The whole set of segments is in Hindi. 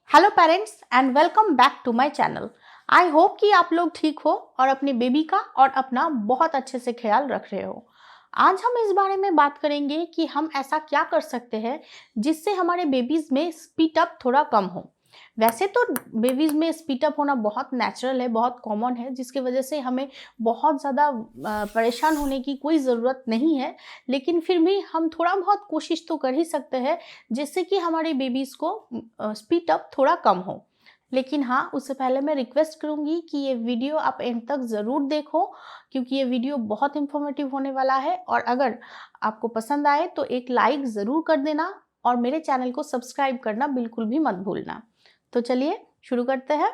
Hello parents and welcome back to my channel. I hope कि आप लोग ठीक हो और अपने बेबी का और अपना बहुत अच्छे से ख्याल रख रहे हो। आज हम इस बारे में बात करेंगे कि हम ऐसा क्या कर सकते हैं जिससे हमारे बेबीज में स्पीड अप थोड़ा कम हो। वैसे तो बेबीज में स्पीड अप होना बहुत नेचुरल है, बहुत कॉमन है, जिसकी वजह से हमें बहुत ज़्यादा परेशान होने की कोई ज़रूरत नहीं है। लेकिन फिर भी हम थोड़ा बहुत कोशिश तो कर ही सकते हैं जिससे कि हमारे बेबीज़ को स्पीड अप थोड़ा कम हो। लेकिन हाँ, उससे पहले मैं रिक्वेस्ट करूँगी कि ये वीडियो आप एंड तक ज़रूर देखो, क्योंकि ये वीडियो बहुत इन्फॉर्मेटिव होने वाला है। और अगर आपको पसंद आए तो एक लाइक ज़रूर कर देना और मेरे चैनल को सब्सक्राइब करना बिल्कुल भी मत भूलना। तो चलिए शुरू करते हैं।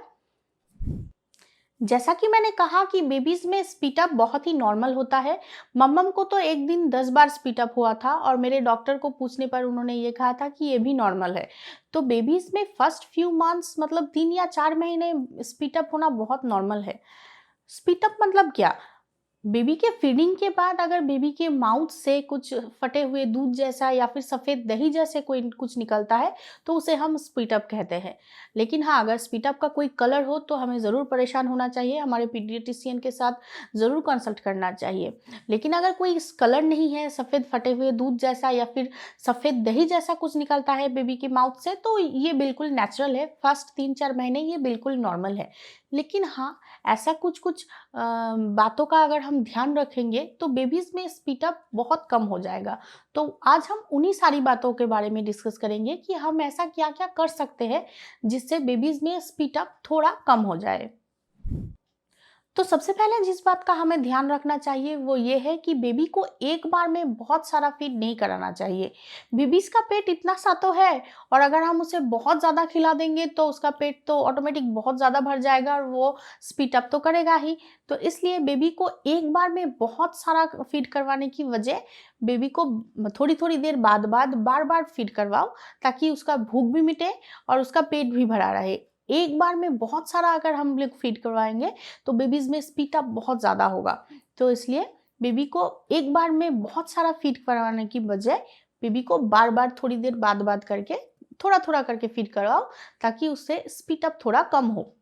जैसा कि मैंने कहा कि बेबीज में स्पीड अप बहुत ही नॉर्मल होता है। मम्मम को तो एक दिन 10 बार स्पीड अप हुआ था और मेरे डॉक्टर को पूछने पर उन्होंने ये कहा था कि ये भी नॉर्मल है। तो बेबीज में फर्स्ट फ्यू मंथ्स मतलब 3 या 4 महीने स्पीड अप होना बहुत नॉर्मल है। स्पीड अप मतलब क्या? बेबी के फीडिंग के बाद अगर बेबी के माउथ से कुछ फटे हुए दूध जैसा या फिर सफ़ेद दही जैसे कोई कुछ निकलता है तो उसे हम स्पीड अप कहते हैं। लेकिन हाँ, अगर स्पीड अप का कोई कलर हो तो हमें ज़रूर परेशान होना चाहिए, हमारे पीडियाट्रिशियन के साथ ज़रूर कंसल्ट करना चाहिए। लेकिन अगर कोई कलर नहीं है, सफ़ेद फटे हुए दूध जैसा या फिर सफ़ेद दही जैसा कुछ निकलता है बेबी के माउथ से, तो ये बिल्कुल नेचुरल है। फर्स्ट 3-4 महीने ये बिल्कुल नॉर्मल है। लेकिन हाँ, ऐसा कुछ कुछ बातों का अगर हम ध्यान रखेंगे तो बेबीज में स्पीड अप बहुत कम हो जाएगा। तो आज हम उन्हीं सारी बातों के बारे में डिस्कस करेंगे कि हम ऐसा क्या क्या कर सकते हैं जिससे बेबीज में स्पीड अप थोड़ा कम हो जाए। तो सबसे पहले जिस बात का हमें ध्यान रखना चाहिए वो ये है कि बेबी को एक बार में बहुत सारा फीड नहीं कराना चाहिए। बेबीज का पेट इतना सा तो है और अगर हम उसे बहुत ज़्यादा खिला देंगे तो उसका पेट तो ऑटोमेटिक बहुत ज़्यादा भर जाएगा और वो स्पीड अप तो करेगा ही। तो इसलिए बेबी को एक बार में बहुत सारा फीड करवाने की वजह बेबी को थोड़ी थोड़ी देर बाद बाद बार बार फीड करवाओ, ताकि उसका भूख भी मिटे और उसका पेट भी भरा रहे। एक बार में बहुत सारा अगर हम लोग फीड करवाएंगे तो बेबीज में स्पीड अप बहुत ज़्यादा होगा। तो इसलिए बेबी को एक बार में बहुत सारा फीड करवाने की बजाय बेबी को बार बार थोड़ी देर बाद बाद करके थोड़ा थोड़ा करके फीड करवाओ, ताकि उससे स्पीड अप थोड़ा कम हो।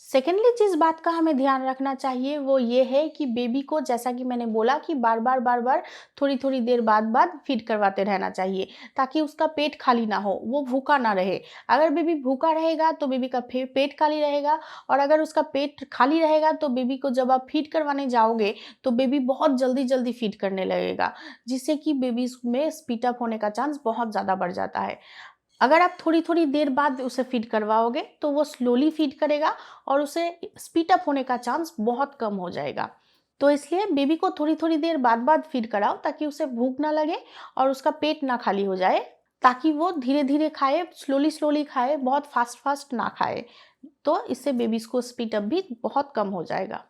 सेकेंडली जिस बात का हमें ध्यान रखना चाहिए वो ये है कि बेबी को, जैसा कि मैंने बोला, कि बार बार थोड़ी थोड़ी देर बाद बाद फीड करवाते रहना चाहिए, ताकि उसका पेट खाली ना हो, वो भूखा ना रहे। अगर बेबी भूखा रहेगा तो बेबी का पेट खाली रहेगा, और अगर उसका पेट खाली रहेगा तो बेबी को जब आप फीड करवाने जाओगे तो बेबी बहुत जल्दी जल्दी फीड करने लगेगा, जिससे कि बेबीज में स्पीड अप होने का चांस बहुत ज़्यादा बढ़ जाता है। अगर आप थोड़ी थोड़ी देर बाद उसे फीड करवाओगे तो वो स्लोली फीड करेगा और उसे स्पीड अप होने का चांस बहुत कम हो जाएगा। तो इसलिए बेबी को थोड़ी थोड़ी देर बाद बाद फीड कराओ, ताकि उसे भूख ना लगे और उसका पेट ना खाली हो जाए, ताकि वो धीरे धीरे खाए, स्लोली स्लोली खाए, बहुत फास्ट फास्ट ना खाए। तो इससे बेबीज को स्पीड अप भी बहुत कम हो जाएगा।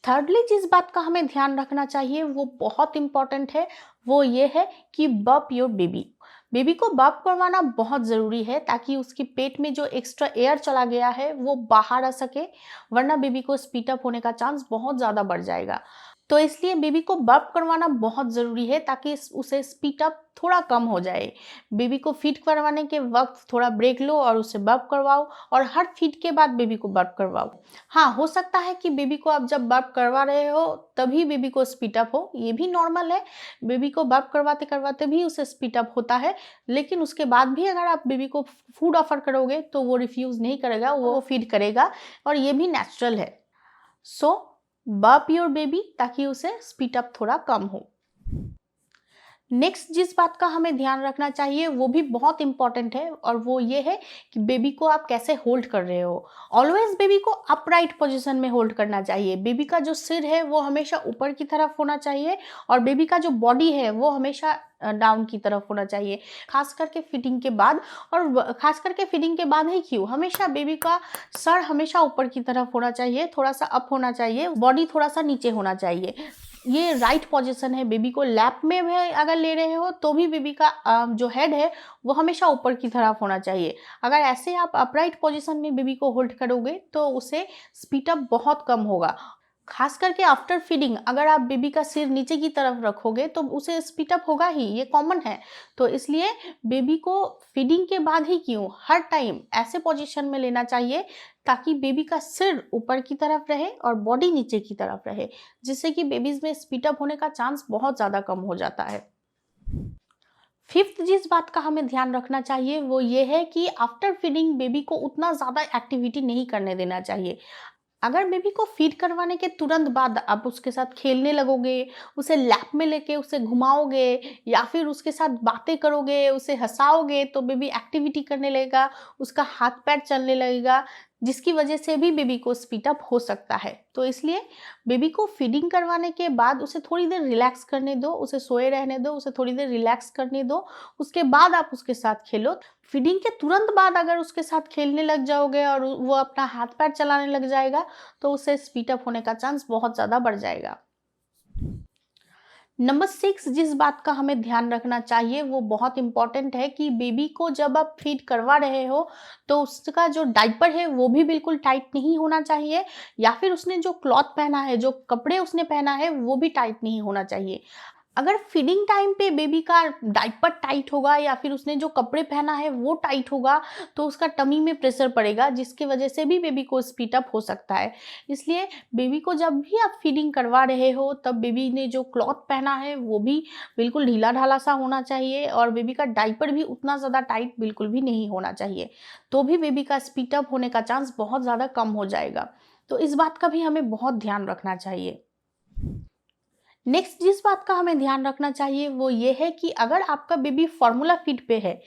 थर्डली जिस बात का हमें ध्यान रखना चाहिए वो बहुत इंपॉर्टेंट है, वो ये है कि बर्प योर बेबी। बेबी को बर्प करवाना बहुत ज़रूरी है, ताकि उसके पेट में जो एक्स्ट्रा एयर चला गया है वो बाहर आ सके, वरना बेबी को स्पीड अप होने का चांस बहुत ज़्यादा बढ़ जाएगा। तो इसलिए बेबी को बर्प करवाना बहुत ज़रूरी है, ताकि उसे स्पीड अप थोड़ा कम हो जाए। बेबी को फीड करवाने के वक्त थोड़ा ब्रेक लो और उसे बर्प करवाओ, और हर फीड के बाद बेबी को बर्प करवाओ। हाँ, हो सकता है कि बेबी को आप जब बर्प करवा रहे हो तभी बेबी को स्पीड अप हो, ये भी नॉर्मल है। बेबी को बर्प करवाते करवाते भी उसे स्पीड अप होता है, लेकिन उसके बाद भी अगर आप बेबी को फूड ऑफर करोगे तो वो रिफ्यूज़ नहीं करेगा, वो फीड करेगा, और ये भी नेचुरल है। सो बर्प योर बेबी, ताकि उसे स्पीड अप थोड़ा कम हो। नेक्स्ट जिस बात का हमें ध्यान रखना चाहिए वो भी बहुत इंपॉर्टेंट है, और वो ये है कि बेबी को आप कैसे होल्ड कर रहे हो। ऑलवेज बेबी को अपराइट पोजीशन में होल्ड करना चाहिए। बेबी का जो सिर है वो हमेशा ऊपर की तरफ होना चाहिए, और बेबी का जो बॉडी है वो हमेशा डाउन की तरफ होना चाहिए, खास करके फिटिंग के बाद। और खास करके फिटिंग के बाद ही क्यों, हमेशा बेबी का सर हमेशा ऊपर की तरफ होना चाहिए, थोड़ा सा अप होना चाहिए, बॉडी थोड़ा सा नीचे होना चाहिए। ये राइट पोजीशन है। बेबी को लैप में भी अगर ले रहे हो तो भी बेबी का जो हेड है वो हमेशा ऊपर की तरफ होना चाहिए। अगर ऐसे आप अपराइट पोजीशन में बेबी को होल्ड करोगे तो उसे स्पीड अप बहुत कम होगा। खास करके आफ्टर फीडिंग अगर आप बेबी का सिर नीचे की तरफ रखोगे तो उसे स्पीड अप होगा ही, ये कॉमन है। तो इसलिए बेबी को फीडिंग के बाद ही क्यों हर टाइम ऐसे पोजीशन में लेना चाहिए ताकि बेबी का सिर ऊपर की तरफ रहे और बॉडी नीचे की तरफ रहे, जिससे कि बेबीज में स्पीड अप होने का चांस बहुत ज़्यादा कम हो जाता है। फिफ्थ जिस बात का हमें ध्यान रखना चाहिए वो ये है कि आफ्टर फीडिंग बेबी को उतना ज़्यादा एक्टिविटी नहीं करने देना चाहिए। अगर बेबी को फीड करवाने के तुरंत बाद आप उसके साथ खेलने लगोगे, उसे लैप में लेके उसे घुमाओगे या फिर उसके साथ बातें करोगे, उसे हँसाओगे तो बेबी एक्टिविटी करने लगेगा, उसका हाथ पैर चलने लगेगा, जिसकी वजह से भी बेबी को स्पीड अप हो सकता है। तो इसलिए बेबी को फीडिंग करवाने के बाद उसे थोड़ी देर रिलैक्स करने दो, उसे सोए रहने दो, उसे थोड़ी देर रिलैक्स करने दो, उसके बाद आप उसके साथ खेलो। फीडिंग के तुरंत बाद अगर उसके साथ खेलने लग जाओगे और वो अपना हाथ पैर चलाने लग जाएगा तो उससे स्पीड अप होने का चांस बहुत ज़्यादा बढ़ जाएगा। नंबर 6 जिस बात का हमें ध्यान रखना चाहिए वो बहुत इंपॉर्टेंट है कि बेबी को जब आप फीड करवा रहे हो तो उसका जो डाइपर है वो भी बिल्कुल टाइट नहीं होना चाहिए, या फिर उसने जो क्लॉथ पहना है, जो कपड़े उसने पहना है वो भी टाइट नहीं होना चाहिए। अगर फीडिंग टाइम पे बेबी का डाइपर टाइट होगा या फिर उसने जो कपड़े पहना है वो टाइट होगा तो उसका टमी में प्रेशर पड़ेगा, जिसकी वजह से भी बेबी को स्पीड अप हो सकता है। इसलिए बेबी को जब भी आप फीडिंग करवा रहे हो तब बेबी ने जो क्लॉथ पहना है वो भी बिल्कुल ढीला ढाला सा होना चाहिए और बेबी का डाइपर भी उतना ज़्यादा टाइट बिल्कुल भी नहीं होना चाहिए, तो भी बेबी का स्पीड अप होने का चांस बहुत ज़्यादा कम हो जाएगा। तो इस बात का भी हमें बहुत ध्यान रखना चाहिए। नेक्स्ट जिस बात का हमें ध्यान रखना चाहिए वो ये है कि अगर आपका बेबी फार्मूला फीड पे है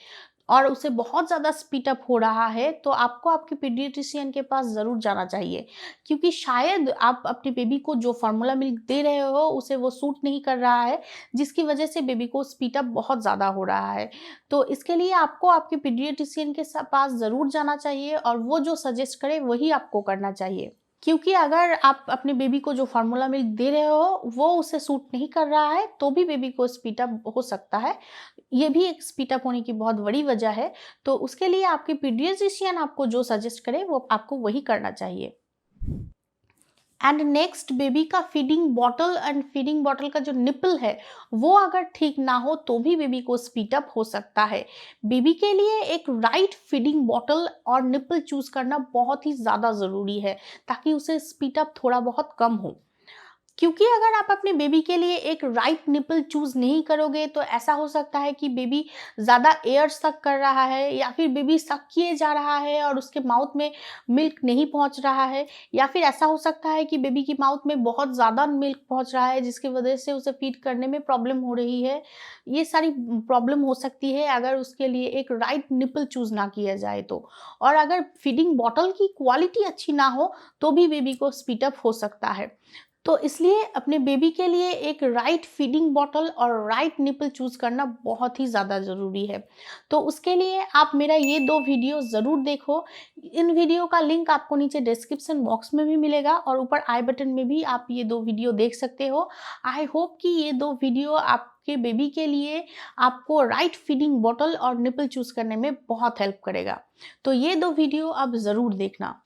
और उसे बहुत ज़्यादा स्पीड अप हो रहा है तो आपको आपके पीडियाट्रिशियन के पास ज़रूर जाना चाहिए, क्योंकि शायद आप अपने बेबी को जो फार्मूला मिल्क दे रहे हो उसे वो सूट नहीं कर रहा है, जिसकी वजह से बेबी को स्पीड अप बहुत ज़्यादा हो रहा है। तो इसके लिए आपको आपके पीडियाट्रिशियन के पास ज़रूर जाना चाहिए और वो जो सजेस्ट करे वही आपको करना चाहिए, क्योंकि अगर आप अपने बेबी को जो फार्मूला मिल्क दे रहे हो वो उसे सूट नहीं कर रहा है तो भी बेबी को स्पीड अप हो सकता है। ये भी एक स्पीड अप होने की बहुत बड़ी वजह है। तो उसके लिए आपके पीडियाट्रिशियन आपको जो सजेस्ट करे वो आपको वही करना चाहिए। एंड नेक्स्ट, बेबी का feeding bottle and feeding bottle का जो निपल है वो अगर ठीक ना हो तो भी बेबी को स्पीड अप हो सकता है। बेबी के लिए एक राइट फीडिंग बॉटल और निपल चूज करना बहुत ही ज़्यादा ज़रूरी है ताकि उसे स्पीड अप थोड़ा बहुत कम हो, क्योंकि अगर आप अपने बेबी के लिए एक राइट निपल चूज नहीं करोगे तो ऐसा हो सकता है कि बेबी ज़्यादा एयर सक कर रहा है या फिर बेबी सक किए जा रहा है और उसके माउथ में मिल्क नहीं पहुंच रहा है, या फिर ऐसा हो सकता है कि बेबी की माउथ में बहुत ज़्यादा मिल्क पहुंच रहा है जिसकी वजह से उसे फीड करने में प्रॉब्लम हो रही है। ये सारी प्रॉब्लम हो सकती है अगर उसके लिए एक राइट निपल चूज ना किया जाए तो। और अगर फीडिंग बॉटल की क्वालिटी अच्छी ना हो तो भी बेबी को स्पीड अप हो सकता है। तो इसलिए अपने बेबी के लिए एक राइट फीडिंग बॉटल और राइट निपल चूज करना बहुत ही ज़्यादा ज़रूरी है। तो उसके लिए आप मेरा ये 2 वीडियो ज़रूर देखो। इन वीडियो का लिंक आपको नीचे डिस्क्रिप्शन बॉक्स में भी मिलेगा और ऊपर आई बटन में भी आप ये 2 वीडियो देख सकते हो। आई होप कि ये 2 वीडियो आपके बेबी के लिए आपको राइट फीडिंग बॉटल और निपल चूज करने में बहुत हेल्प करेगा। तो ये 2 वीडियो आप ज़रूर देखना।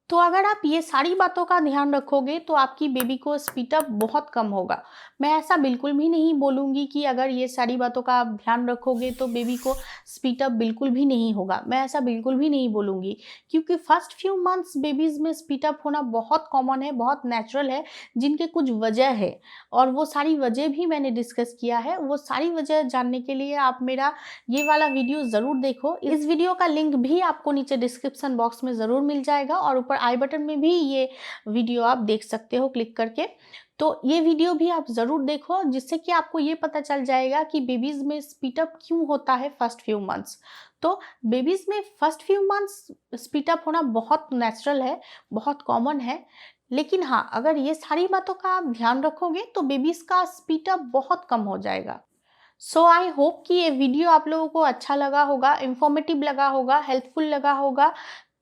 तो अगर आप ये सारी बातों का ध्यान रखोगे तो आपकी बेबी को स्पीड अप बहुत कम होगा। मैं ऐसा बिल्कुल भी नहीं बोलूँगी कि अगर ये सारी बातों का आप ध्यान रखोगे तो बेबी को स्पीड अप बिल्कुल भी नहीं होगा। मैं ऐसा बिल्कुल भी नहीं बोलूँगी, क्योंकि फर्स्ट फ्यू मंथ्स बेबीज़ में स्पीड अप होना बहुत कॉमन है, बहुत नेचुरल है, जिनके कुछ वजह है और वो सारी वजह भी मैंने डिस्कस किया है। वो सारी वजह जानने के लिए आप मेरा ये वाला वीडियो ज़रूर देखो। इस वीडियो का लिंक भी आपको नीचे डिस्क्रिप्शन बॉक्स में ज़रूर मिल जाएगा और ऊपर आई बटन में भी ये वीडियो आप देख सकते हो क्लिक करके। तो ये वीडियो भी आप ज़रूर देखो, जिससे कि आपको ये पता चल जाएगा कि बेबीज़ में स्पीड अप क्यों होता है फर्स्ट फ्यू मंथ्स। तो बेबीज़ में first few months speed up होना बहुत नेचुरल है, बहुत कॉमन है। लेकिन हाँ, अगर ये सारी बातों का आप ध्यान रखोगे तो बेबीज़ का स्पीड अप बहुत कम हो जाएगा। सो आई होप कि ये वीडियो आप लोगों को अच्छा लगा होगा, इन्फॉर्मेटिव लगा होगा, हेल्पफुल लगा होगा।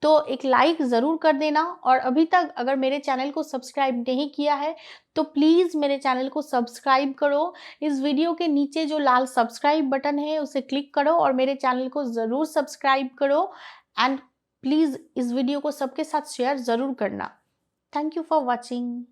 तो एक लाइक ज़रूर कर देना और अभी तक अगर मेरे चैनल को सब्सक्राइब नहीं किया है तो प्लीज़ मेरे चैनल को सब्सक्राइब करो। इस वीडियो के नीचे जो लाल सब्सक्राइब बटन है उसे क्लिक करो और मेरे चैनल को ज़रूर सब्सक्राइब करो। एंड प्लीज़ इस वीडियो को सबके साथ शेयर ज़रूर करना। Thank you for watching.